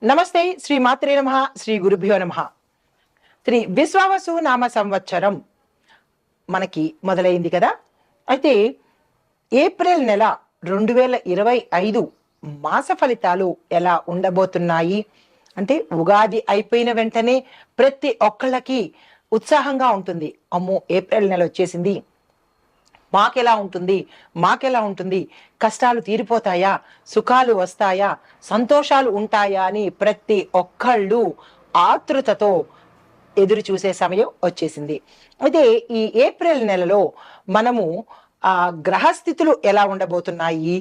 నమస్తే శ్రీ మాత్రే నమః శ్రీ గురుభ్యో నమః. శ్రీ విశ్వావసు నామ సంవత్సరం మనకి మొదలైంది కదా. అయితే ఏప్రిల్ నెల 2025 మాస ఫలితాలు ఎలా ఉండబోతున్నాయి అంటే, ఉగాది అయిపోయిన వెంటనే ప్రతి ఒక్కళ్ళకి ఉత్సాహంగా ఉంటుంది. అమ్మో ఏప్రిల్ నెల వచ్చేసింది, మాకెలా ఉంటుంది, మాకెలా ఉంటుంది, కష్టాలు తీరిపోతాయా, సుఖాలు వస్తాయా, సంతోషాలు ఉంటాయా అని ప్రతి ఒక్కళ్ళు ఆతృతతో ఎదురు చూసే సమయం వచ్చేసింది. అయితే ఈ ఏప్రిల్ నెలలో మనము గ్రహస్థితులు ఎలా ఉండబోతున్నాయి,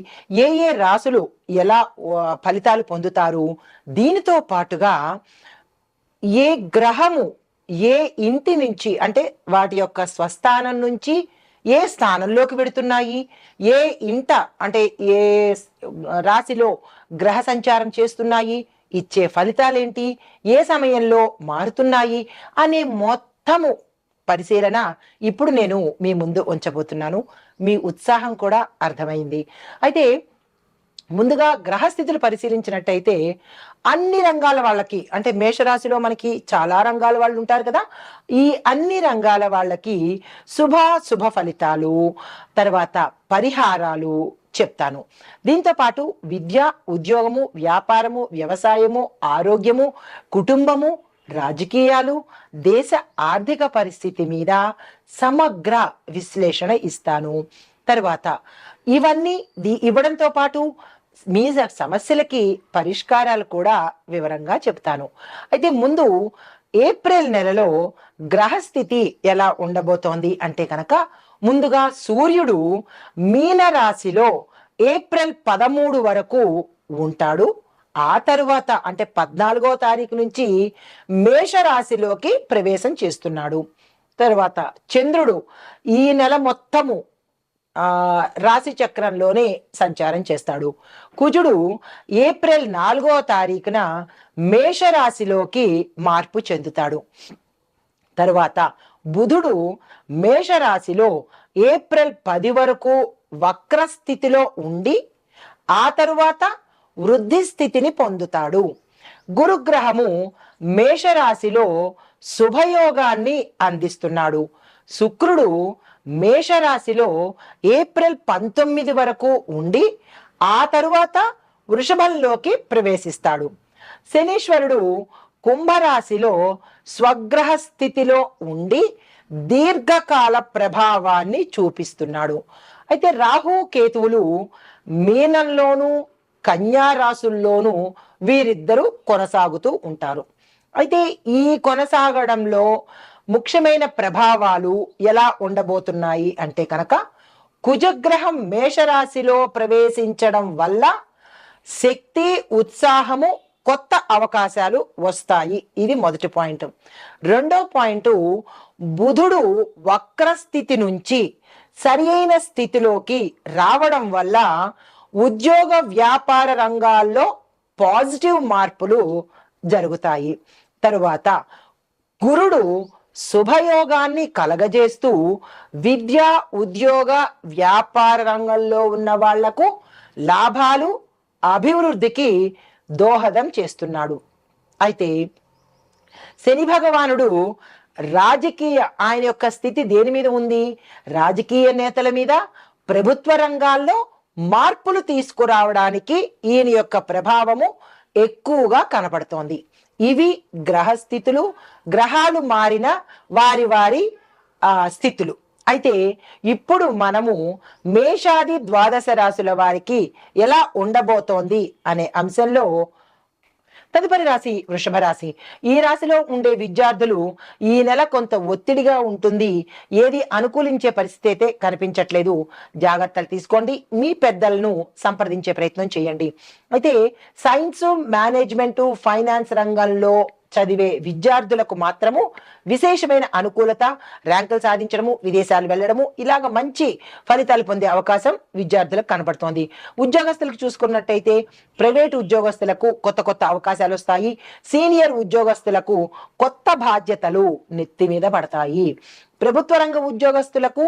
ఏ ఏ రాసులు ఎలా ఫలితాలు పొందుతారు, దీనితో పాటుగా ఏ గ్రహము ఏ ఇంటి నుంచి అంటే వాటి యొక్క స్వస్థానం నుంచి ఏ స్థానంలోకి వెడుతున్నాయి, ఏ ఇంట అంటే ఏ రాశిలో గ్రహ సంచారం చేస్తున్నాయి, ఇచ్చే ఫలితాలేంటి, ఏ సమయంలో మారుతున్నాయి అనే మొత్తము పరిశీలన ఇప్పుడు నేను మీ ముందు ఉంచబోతున్నాను. మీ ఉత్సాహం కూడా అర్థమైంది. అయితే ముందుగా గ్రహస్థితులు పరిశీలించినట్టయితే అన్ని రంగాల వాళ్ళకి అంటే మేషరాశిలో మనకి చాలా రంగాల వాళ్ళు ఉంటారు కదా, ఈ అన్ని రంగాల వాళ్ళకి శుభ ఫలితాలు తర్వాత పరిహారాలు చెప్తాను. దీంతో పాటు విద్య, ఉద్యోగము, వ్యాపారము, వ్యవసాయము, ఆరోగ్యము, కుటుంబము, రాజకీయాలు, దేశ ఆర్థిక పరిస్థితి మీద సమగ్ర విశ్లేషణ ఇస్తాను. తర్వాత ఇవన్నీ ఇవ్వడంతో పాటు మీ సమస్యలకి పరిష్కారాలు కూడా వివరంగా చెప్తాను. అయితే ముందు ఏప్రిల్ నెలలో గ్రహస్థితి ఎలా ఉండబోతోంది అంటే కనుక, ముందుగా సూర్యుడు మీన రాశిలో ఏప్రిల్ 13 వరకు ఉంటాడు. ఆ తరువాత అంటే 14వ తారీఖు నుంచి మేషరాశిలోకి ప్రవేశం చేస్తున్నాడు. తర్వాత చంద్రుడు ఈ నెల మొత్తము రాశి చక్రంలోనే సంచారం చేస్తాడు. కుజుడు ఏప్రిల్ 4వ తారీఖున మేషరాశిలోకి మార్పు చెందుతాడు. తరువాత బుధుడు మేషరాశిలో ఏప్రిల్ 10 వరకు వక్రస్థితిలో ఉండి ఆ తరువాత వృద్ధి స్థితిని పొందుతాడు. గురుగ్రహము మేషరాశిలో శుభయోగాన్ని అందిస్తున్నాడు. శుక్రుడు మేషరాశిలో ఏప్రిల్ 19 వరకు ఉండి ఆ తరువాత వృషభంలోకి ప్రవేశిస్తాడు. శనీశ్వరుడు కుంభరాశిలో స్వగ్రహ స్థితిలో ఉండి దీర్ఘకాల ప్రభావాన్ని చూపిస్తున్నాడు. అయితే రాహు కేతువులు మీనంలోను కన్యా రాశుల్లోనూ వీరిద్దరూ కొనసాగుతూ ఉంటారు. అయితే ఈ కొనసాగడంలో ముఖ్యమైన ప్రభావాలు ఎలా ఉండబోతున్నాయి అంటే కనుక, కుజగ్రహం మేషరాశిలో ప్రవేశించడం వల్ల శక్తి, ఉత్సాహము, కొత్త అవకాశాలు వస్తాయి. ఇది మొదటి పాయింట్. రెండో పాయింట్, బుధుడు వక్రస్థితి నుంచి సరి అయిన స్థితిలోకి రావడం వల్ల ఉద్యోగ వ్యాపార రంగాల్లో పాజిటివ్ మార్పులు జరుగుతాయి. తరువాత గురుడు శుభయోగాన్ని కలగజేస్తూ విద్య, ఉద్యోగ వ్యాపార రంగంలో ఉన్న వాళ్లకు లాభాలు, అభివృద్ధికి దోహదం చేస్తున్నాడు. అయితే శని భగవానుడు ఆయన యొక్క స్థితి దేని మీద ఉంది? రాజకీయ నేతల మీద, ప్రభుత్వ రంగాల్లో మార్పులు తీసుకురావడానికి ఈయన యొక్క ప్రభావము ఎక్కువగా కనపడుతోంది. ఇవి గ్రహస్థితులు, గ్రహాలు మారిన వారి వారి స్థితులు. అయితే ఇప్పుడు మనము మేషాది ద్వాదశ రాశుల వారికి ఎలా ఉండబోతోంది అనే అంశంలో తదుపరి రాశి వృషభ రాశి. ఈ రాశిలో ఉండే విద్యార్థులు ఈ నెల కొంత ఒత్తిడిగా ఉంటుంది. ఏది అనుకూలించే పరిస్థితి అయితే కనిపించట్లేదు. జాగ్రత్తలు తీసుకోండి. మీ పెద్దలను సంప్రదించే ప్రయత్నం చేయండి. అయితే సైన్స్, మేనేజ్మెంట్, ఫైనాన్స్ రంగంలో చదివే విద్యార్థులకు మాత్రము విశేషమైన అనుకూలత, ర్యాంకులు సాధించడము, విదేశాలు వెళ్ళడము, ఇలాగ మంచి ఫలితాలు పొందే అవకాశం విద్యార్థులకు కనబడుతోంది. ఉద్యోగస్తులకు చూసుకున్నట్టయితే ప్రైవేటు ఉద్యోగస్తులకు కొత్త కొత్త అవకాశాలు వస్తాయి. సీనియర్ ఉద్యోగస్తులకు కొత్త బాధ్యతలు నెత్తి మీద పడతాయి. ప్రభుత్వ రంగ ఉద్యోగస్తులకు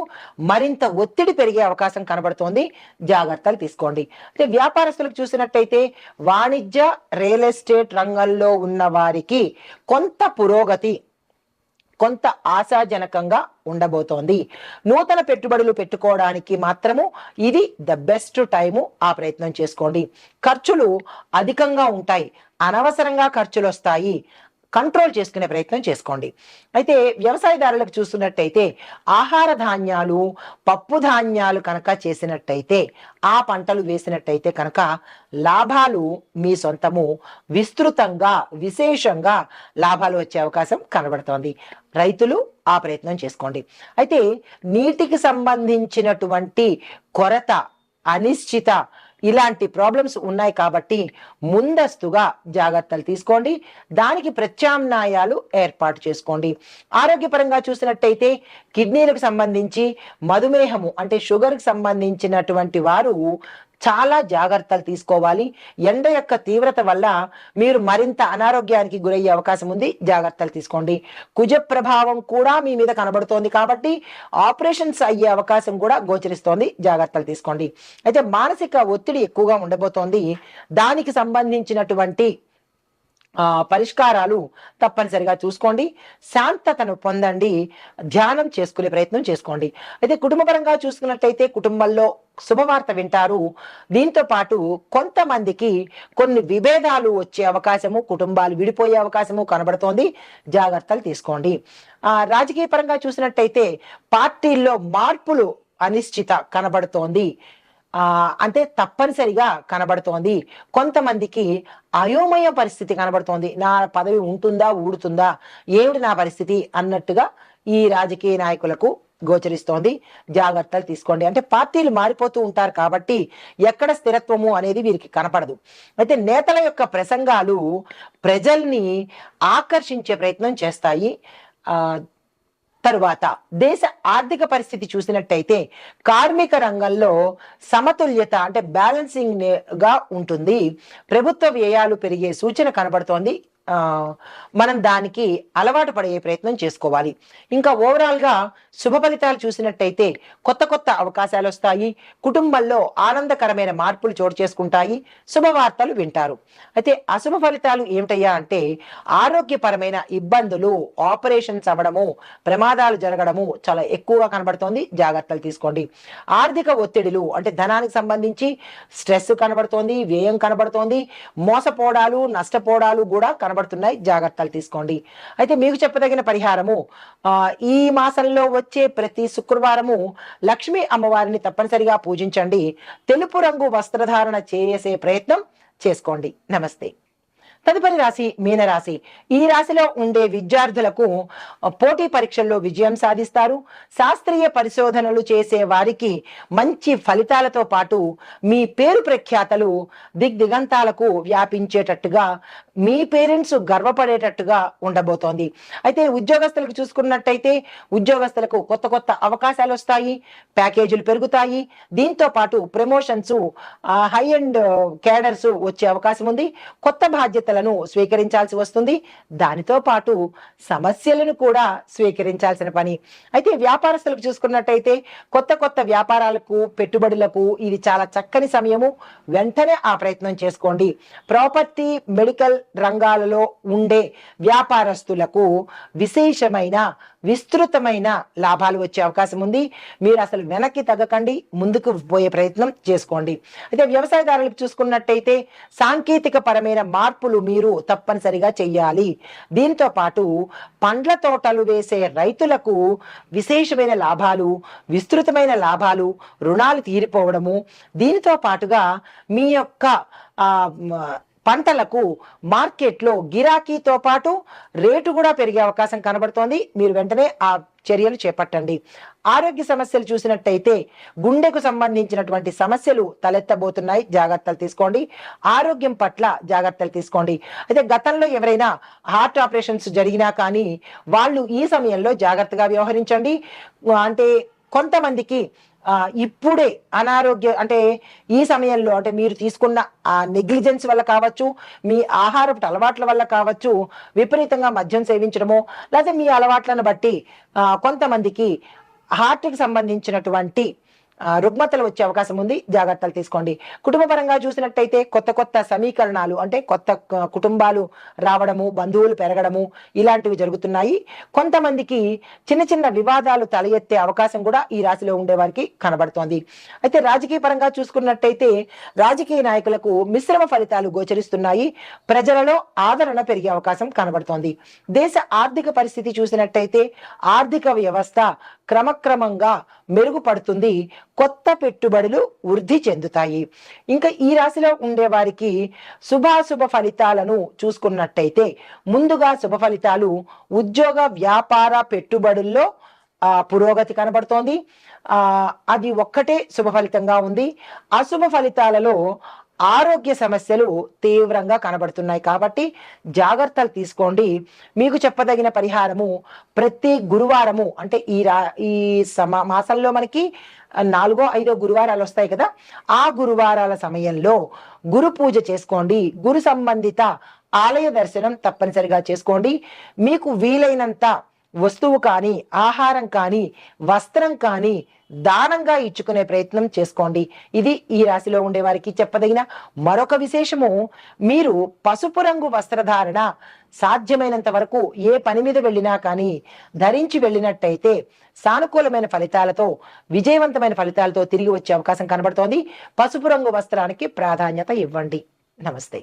మరింత ఒత్తిడి పెరిగే అవకాశం కనబడుతోంది, జాగ్రత్తలు తీసుకోండి. అంటే వ్యాపారస్తులకు చూసినట్టయితే వాణిజ్య రియల్ ఎస్టేట్ రంగంలో ఉన్న వారికి కొంత పురోగతి, కొంత ఆశాజనకంగా ఉండబోతోంది. నూతన పెట్టుబడులు పెట్టుకోవడానికి మాత్రము ఇది ద బెస్ట్ టైము, ఆ ప్రయత్నం చేసుకోండి. ఖర్చులు అధికంగా ఉంటాయి, అనవసరంగా ఖర్చులు వస్తాయి, కంట్రోల్ చేసుకునే ప్రయత్నం చేసుకోండి. అయితే వ్యవసాయదారులకు చూస్తున్నట్టయితే ఆహార ధాన్యాలు, పప్పు ధాన్యాలు కనుక చేసినట్టయితే, ఆ పంటలు వేసినట్టయితే కనుక లాభాలు మీ సొంతము, విస్తృతంగా విశేషంగా లాభాలు వచ్చే అవకాశం కనబడుతోంది. రైతులు ఆ ప్రయత్నం చేసుకోండి. అయితే నీటికి సంబంధించినటువంటి కొరత, అనిశ్చిత, ఇలాంటి ప్రాబ్లమ్స్ ఉన్నాయి కాబట్టి ముందస్తుగా జాగ్రత్తలు తీసుకోండి. దానికి ప్రత్యామ్నాయాలు ఏర్పాటు చేసుకోండి. ఆరోగ్యపరంగా చూసినట్టయితే కిడ్నీలకు సంబంధించి, మధుమేహము అంటే షుగర్కి సంబంధించినటువంటి వారు చాలా జాగ్రత్తలు తీసుకోవాలి. ఎండ యొక్క తీవ్రత వల్ల మీరు మరింత అనారోగ్యానికి గురయ్యే అవకాశం ఉంది, జాగ్రత్తలు తీసుకోండి. కుజ ప్రభావం కూడా మీ మీద కనబడుతోంది కాబట్టి ఆపరేషన్స్ అయ్యే అవకాశం కూడా గోచరిస్తోంది, జాగ్రత్తలు తీసుకోండి. అయితే మానసిక ఒత్తిడి ఎక్కువగా ఉండబోతోంది. దానికి సంబంధించినటువంటి పరిష్కారాలు తప్పనిసరిగా చూసుకోండి. శాంతతను పొందండి, ధ్యానం చేసుకునే ప్రయత్నం చేసుకోండి. అయితే కుటుంబపరంగా చూసుకున్నట్టయితే కుటుంబంలో శుభవార్త వింటారు. దీంతో పాటు కొంతమందికి కొన్ని విభేదాలు వచ్చే అవకాశము, కుటుంబాలు విడిపోయే అవకాశము కనబడుతోంది, జాగ్రత్తలు తీసుకోండి. రాజకీయ పరంగా చూసినట్టయితే పార్టీల్లో మార్పులు అనిశ్చిత కనబడుతోంది, అంటే తప్పనిసరిగా కనబడుతోంది. కొంతమందికి అయోమయ పరిస్థితి కనబడుతోంది. నా పదవి ఉంటుందా ఊడుతుందా, ఏమిటి నా పరిస్థితి అన్నట్టుగా ఈ రాజకీయ నాయకులకు గోచరిస్తోంది, జాగ్రత్తలు తీసుకోండి. అంటే పార్టీలు మారిపోతూ ఉంటారు కాబట్టి ఎక్కడ స్థిరత్వము అనేది వీరికి కనపడదు. అయితే నేతల యొక్క ప్రసంగాలు ప్రజల్ని ఆకర్షించే ప్రయత్నం చేస్తాయి. తరువాత దేశ ఆర్థిక పరిస్థితి చూసినట్టయితే కార్మిక రంగంలో సమతుల్యత అంటే బ్యాలెన్సింగ్ గా ఉంటుంది. ప్రభుత్వ వ్యయాలు పెరిగే సూచన కనబడుతోంది. మనం దానికి అలవాటు పడే ప్రయత్నం చేసుకోవాలి. ఇంకా ఓవరాల్ గా శుభ ఫలితాలు చూసినట్టయితే కొత్త కొత్త అవకాశాలు వస్తాయి, కుటుంబంలో ఆనందకరమైన మార్పులు చోటు చేసుకుంటాయి, శుభవార్తలు వింటారు. అయితే అశుభ ఫలితాలు ఏమిటయ్యా అంటే ఆరోగ్యపరమైన ఇబ్బందులు, ఆపరేషన్స్ అవ్వడము, ప్రమాదాలు జరగడము చాలా ఎక్కువగా కనబడుతోంది, జాగ్రత్తలు తీసుకోండి. ఆర్థిక ఒత్తిడిలు అంటే ధనానికి సంబంధించి స్ట్రెస్ కనబడుతోంది, వ్యయం కనబడుతోంది, మోసపోవడాలు, నష్టపోవడాలు కూడా కనబడుతున్నాయి, జాగ్రత్తలు తీసుకోండి. అయితే మీకు చెప్పదగిన పరిహారము, ఈ మాసంలో వచ్చే ప్రతి శుక్రవారము లక్ష్మీ అమ్మవారిని తప్పనిసరిగా పూజించండి. తెలుపు రంగు వస్త్రధారణ చేసే ప్రయత్నం చేసుకోండి. నమస్తే. తదుపరి రాశి మీనరాశి. ఈ రాశిలో ఉండే విద్యార్థులకు పోటీ పరీక్షల్లో విజయం సాధిస్తారు. శాస్త్రీయ పరిశోధనలు చేసే వారికి మంచి ఫలితాలతో పాటు మీ పేరు ప్రఖ్యాతలు దిగ్దిగంతాలకు వ్యాపించేటట్టుగా, మీ పేరెంట్స్ గర్వపడేటట్టుగా ఉండబోతోంది. అయితే ఉద్యోగస్తులకు చూసుకున్నట్టయితే ఉద్యోగస్తులకు కొత్త కొత్త అవకాశాలు వస్తాయి, ప్యాకేజీలు పెరుగుతాయి. దీంతో పాటు ప్రమోషన్స్, హై అండ్ క్యాడర్స్ వచ్చే అవకాశం ఉంది. కొత్త బాధ్యతలను స్వీకరించాల్సి వస్తుంది. దానితో పాటు సమస్యలను కూడా స్వీకరించాల్సిన పని. అయితే వ్యాపారస్తులకు చూసుకున్నట్టయితే కొత్త కొత్త వ్యాపారాలకు, పెట్టుబడులకు ఇది చాలా చక్కని సమయము. వెంటనే ఆ ప్రయత్నం చేసుకోండి. ప్రాపర్టీ, మెడికల్ రంగాలలో ఉండే వ్యాపారస్తులకు విశేషమైన, విస్తృతమైన లాభాలు వచ్చే అవకాశం ఉంది. మీరు అసలు వెనక్కి తగ్గకండి, ముందుకు పోయే ప్రయత్నం చేసుకోండి. అయితే వ్యవసాయదారులకు చూసుకున్నట్టయితే సాంకేతిక పరమైన మార్పులు మీరు తప్పనిసరిగా చెయ్యాలి. దీంతో పాటు పండ్ల తోటలు వేసే రైతులకు విశేషమైన లాభాలు, విస్తృతమైన లాభాలు, రుణాలు తీరిపోవడము, దీనితో పాటుగా మీ యొక్క పంటలకు మార్కెట్లో గిరాకీతో పాటు రేటు కూడా పెరిగే అవకాశం కనబడుతోంది. మీరు వెంటనే ఆ చర్యలు చేపట్టండి. ఆరోగ్య సమస్యలు చూసినట్టయితే గుండెకు సంబంధించినటువంటి సమస్యలు తలెత్తబోతున్నాయి, జాగ్రత్తలు తీసుకోండి. ఆరోగ్యం పట్ల జాగ్రత్తలు తీసుకోండి. అయితే గతంలో ఎవరైనా హార్ట్ ఆపరేషన్స్ జరిగినా కానీ వాళ్ళు ఈ సమయంలో జాగ్రత్తగా వ్యవహరించండి. అంటే కొంతమందికి ఇప్పుడే అనారోగ్య అంటే ఈ సమయంలో అంటే మీరు తీసుకున్న ఆ నెగ్లిజెన్స్ వల్ల కావచ్చు, మీ ఆహారపు అలవాట్ల వల్ల కావచ్చు, విపరీతంగా మద్యం సేవించడమో, లేకపోతే మీ అలవాట్లను బట్టి కొంతమందికి హార్ట్కి సంబంధించినటువంటి రుగ్మతలు వచ్చే అవకాశం ఉంది. జాగ్రత్తలు తీసుకోండి. కుటుంబ పరంగా చూసినట్టయితే కొత్త కొత్త సమీకరణాలు అంటే కొత్త కుటుంబాలు రావడము, బంధువులు పెరగడము ఇలాంటివి జరుగుతున్నాయి. కొంతమందికి చిన్న చిన్న వివాదాలు తల ఎత్తే అవకాశం కూడా ఈ రాశిలో ఉండే వారికి కనబడుతోంది. అయితే రాజకీయ పరంగా చూసుకున్నట్టయితే రాజకీయ నాయకులకు మిశ్రమ ఫలితాలు గోచరిస్తున్నాయి. ప్రజలలో ఆదరణ పెరిగే అవకాశం కనబడుతోంది. దేశ ఆర్థిక పరిస్థితి చూసినట్టయితే ఆర్థిక వ్యవస్థ క్రమక్రమంగా మెరుగుపడుతుంది. కొత్త పెట్టుబడులు వృద్ధి చెందుతాయి. ఇంకా ఈ రాశిలో ఉండే వారికి శుభాశుభ ఫలితాలను చూసుకున్నట్టయితే ముందుగా శుభ ఫలితాలు ఉద్యోగ వ్యాపార పెట్టుబడుల్లో పురోగతి కనబడుతోంది. అది ఒక్కటే శుభ ఫలితంగా ఉంది. అశుభ ఫలితాలలో ఆరోగ్య సమస్యలు తీవ్రంగా కనబడుతున్నాయి కాబట్టి జాగ్రత్తలు తీసుకోండి. మీకు చెప్పదగిన పరిహారము ప్రతి గురువారము అంటే ఈ మాసంలో మనకి 4, 5 గురువారాలు వస్తాయి కదా, ఆ గురువారాల సమయంలో గురు పూజ చేసుకోండి. గురు సంబంధిత ఆలయ దర్శనం తప్పనిసరిగా చేసుకోండి. మీకు వీలైనంత వస్తువు కానీ, ఆహారం కానీ, వస్త్రం కానీ దానంగా ఇచ్చుకునే ప్రయత్నం చేసుకోండి. ఇది ఈ రాశిలో ఉండే వారికి చెప్పదగిన మరొక విశేషము. మీరు పసుపు రంగు వస్త్రధారణ సాధ్యమైనంత వరకు ఏ పని మీద వెళ్ళినా కానీ ధరించి వెళ్ళినట్టయితే సానుకూలమైన ఫలితాలతో, విజయవంతమైన ఫలితాలతో తిరిగి వచ్చే అవకాశం కనబడుతోంది. పసుపు రంగు వస్త్రానికి ప్రాధాన్యత ఇవ్వండి. నమస్తే.